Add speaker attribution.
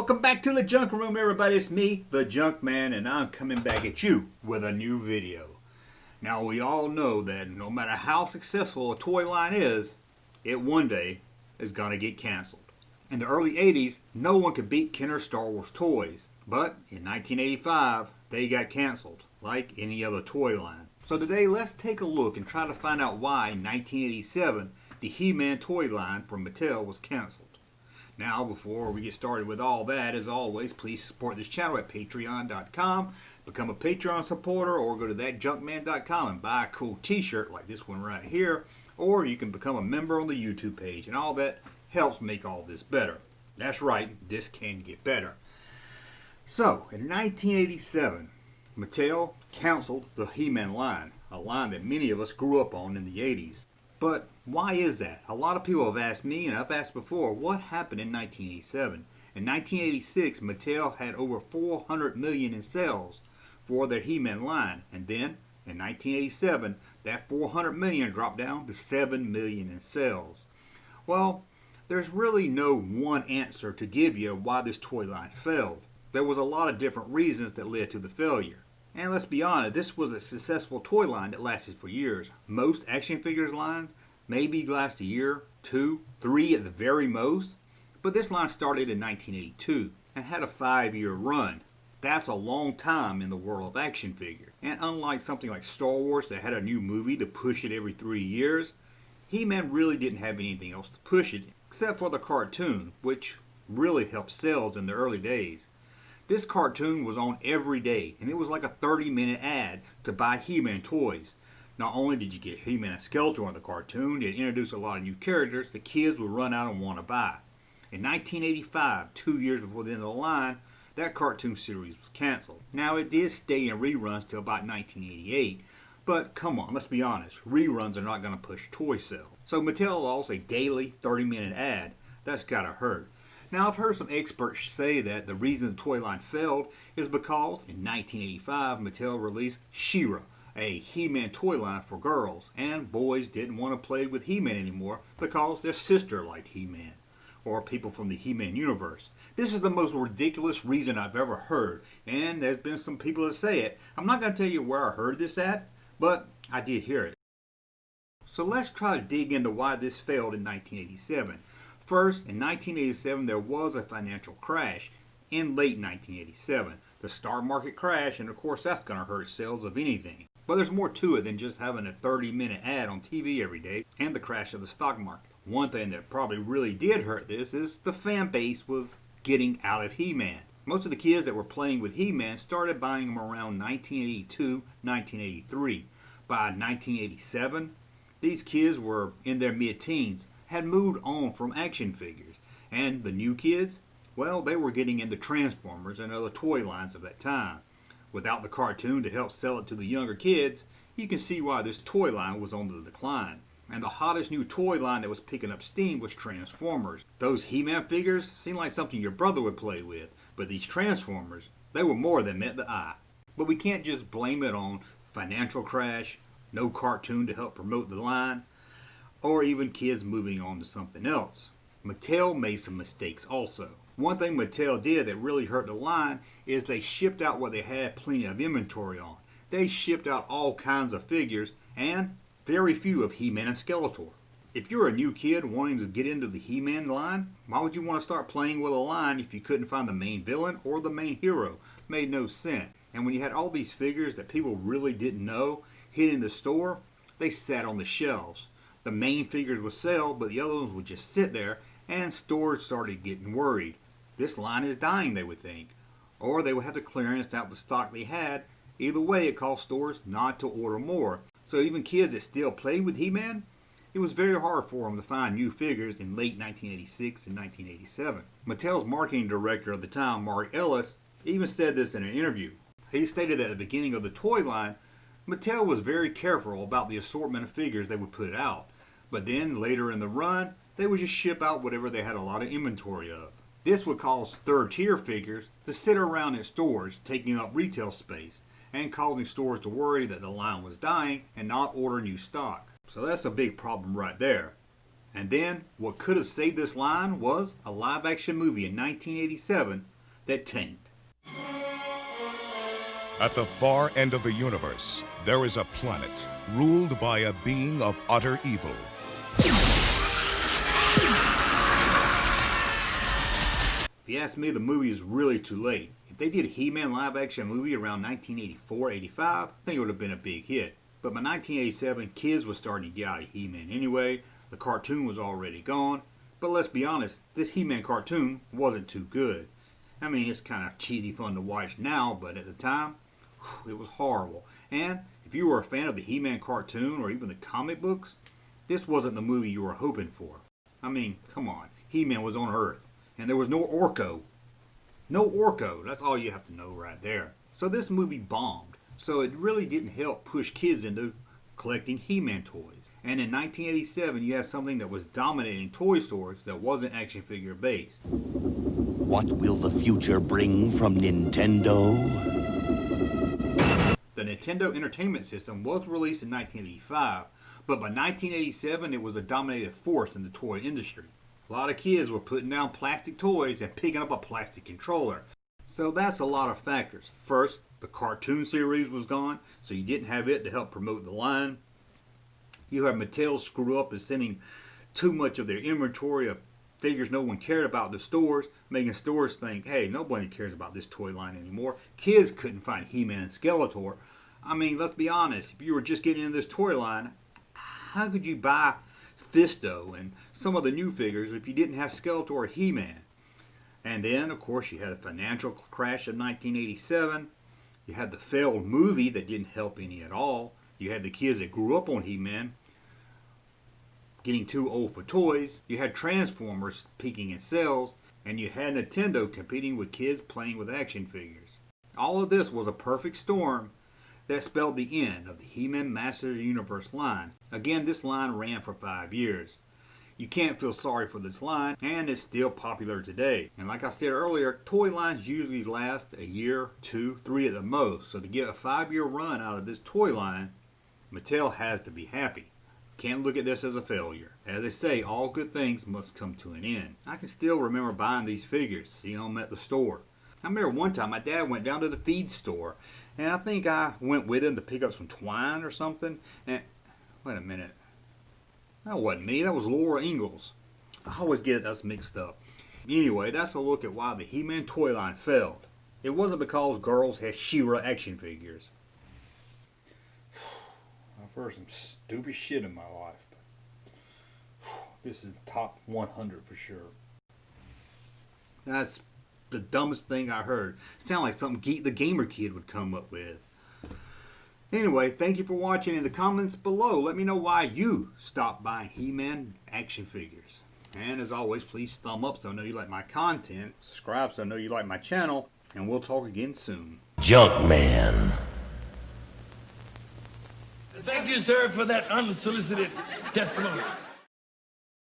Speaker 1: Welcome back to the Junk Room, everybody. It's me, the Junkman, and I'm coming back at you with a new video. Now, we all know that no matter how successful a toy line is, it one day is going to get canceled. In the early 80s, no one could beat Kenner Star Wars toys. But in 1985, they got canceled, like any other toy line. So today, let's take a look and try to find out why in 1987, the He-Man toy line from Mattel was canceled. Now, before we get started with all that, as always, please support this channel at patreon.com. Become a Patreon supporter, or go to thatjunkman.com and buy a cool t-shirt like this one right here. Or you can become a member on the YouTube page, and all that helps make all this better. That's right, this can get better. So, in 1987, Mattel canceled the He-Man line, a line that many of us grew up on in the 80s. But why is that? A lot of people have asked me, and I've asked before, what happened in 1987? In 1986, Mattel had over $400 million in sales for their He-Man line. And then, in 1987, that $400 million dropped down to $7 million in sales. Well, there's really no one answer to give you why this toy line failed. There was a lot of different reasons that led to the failure. And let's be honest, this was a successful toy line that lasted for years. Most action figures lines maybe last a year, 2, 3 at the very most. But this line started in 1982 and had a 5-year run. That's a long time in the world of action figures. And unlike something like Star Wars that had a new movie to push it every 3 years, He-Man really didn't have anything else to push it except for the cartoon, which really helped sales in the early days. This cartoon was on every day, and it was like a 30-minute ad to buy He-Man toys. Not only did you get He-Man and Skeletor in the cartoon, it introduced a lot of new characters the kids would run out and want to buy. In 1985, 2 years before the end of the line, that cartoon series was canceled. Now, it did stay in reruns till about 1988, but come on, let's be honest, reruns are not going to push toy sales. So Mattel lost a daily 30-minute ad. That's gotta hurt. Now, I've heard some experts say that the reason the toy line failed is because in 1985, Mattel released She-Ra, a He-Man toy line for girls, and boys didn't want to play with He-Man anymore because their sister liked He-Man, or people from the He-Man universe. This is the most ridiculous reason I've ever heard, and there's been some people that say it. I'm not going to tell you where I heard this at, but I did hear it. So let's try to dig into why this failed in 1987. First, in 1987, there was a financial crash in late 1987. The stock market crashed, and of course that's going to hurt sales of anything. But there's more to it than just having a 30-minute ad on TV every day and the crash of the stock market. One thing that probably really did hurt this is the fan base was getting out of He-Man. Most of the kids that were playing with He-Man started buying them around 1982, 1983. By 1987, these kids were in their mid-teens, had moved on from action figures, and the new kids, well, they were getting into Transformers and other toy lines of that time. Without the cartoon to help sell it to the younger kids, you can see why this toy line was on the decline. And the hottest new toy line that was picking up steam was Transformers. Those He-Man figures seemed like something your brother would play with, but these Transformers, they were more than met the eye. But we can't just blame it on financial crash, no cartoon to help promote the line, or even kids moving on to something else. Mattel made some mistakes also. One thing Mattel did that really hurt the line is they shipped out what they had plenty of inventory on. They shipped out all kinds of figures and very few of He-Man and Skeletor. If you're a new kid wanting to get into the He-Man line, why would you want to start playing with a line if you couldn't find the main villain or the main hero? Made no sense. And when you had all these figures that people really didn't know hitting the store, they sat on the shelves. The main figures would sell, but the other ones would just sit there, and stores started getting worried. This line is dying, they would think. Or they would have to clearance out the stock they had. Either way, it caused stores not to order more. So even kids that still played with He-Man, it was very hard for them to find new figures in late 1986 and 1987. Mattel's marketing director at the time, Mark Ellis, even said this in an interview. He stated that at the beginning of the toy line, Mattel was very careful about the assortment of figures they would put out, but then later in the run, they would just ship out whatever they had a lot of inventory of. This would cause third-tier figures to sit around in stores, taking up retail space, and causing stores to worry that the line was dying and not order new stock. So that's a big problem right there. And then, what could have saved this line was a live-action movie in 1987 that tanked.
Speaker 2: At the far end of the universe, there is a planet ruled by a being of utter evil.
Speaker 1: If you ask me, the movie is really too late. If they did a He-Man live-action movie around 1984-85, I think it would have been a big hit. But by 1987, kids were starting to get out of He-Man anyway. The cartoon was already gone. But let's be honest, this He-Man cartoon wasn't too good. I mean, it's kind of cheesy fun to watch now, but at the time, it was horrible. And if you were a fan of the He-Man cartoon or even the comic books, this wasn't the movie you were hoping for. I mean, come on. He-Man was on Earth, and there was no Orko. No Orko. That's all you have to know right there. So this movie bombed. So it really didn't help push kids into collecting He-Man toys. And in 1987, you had something that was dominating toy stores that wasn't action figure based.
Speaker 3: What will the future bring from Nintendo?
Speaker 1: The Nintendo Entertainment System was released in 1985, but by 1987 it was a dominating force in the toy industry. A lot of kids were putting down plastic toys and picking up a plastic controller. So that's a lot of factors. First, the cartoon series was gone, so you didn't have it to help promote the line. You had Mattel screw up and sending too much of their inventory of figures no one cared about to stores, making stores think, hey, nobody cares about this toy line anymore. Kids couldn't find He-Man and Skeletor. I mean, let's be honest, if you were just getting into this toy line, how could you buy Fisto and some of the new figures if you didn't have Skeletor or He-Man? And then, of course, you had the financial crash of 1987. You had the failed movie that didn't help any at all. You had the kids that grew up on He-Man getting too old for toys. You had Transformers peaking in sales. And you had Nintendo competing with kids playing with action figures. All of this was a perfect storm that spelled the end of the He-Man Masters of the Universe line. Again, this line ran for 5 years. You can't feel sorry for this line, and it's still popular today. And like I said earlier, toy lines usually last a year, 2, 3 at the most. So to get a 5-year run out of this toy line, Mattel has to be happy. Can't look at this as a failure. As they say, all good things must come to an end. I can still remember buying these figures, seeing them at the store. I remember one time my dad went down to the feed store, and I think I went with him to pick up some twine or something. And wait a minute. That wasn't me. That was Laura Ingalls. I always get us mixed up. Anyway, that's a look at why the He-Man toy line failed. It wasn't because girls had She-Ra action figures. I've heard some stupid shit in my life, but this is top 100 for sure. That's the dumbest thing I heard. It sounded like something the gamer kid would come up with. Anyway, thank you for watching. In the comments below, let me know why you stopped buying He-Man action figures. And as always, please thumb up so I know you like my content. Subscribe so I know you like my channel. And we'll talk again soon.
Speaker 4: Junkman.
Speaker 5: Thank you, sir, for that unsolicited testimony.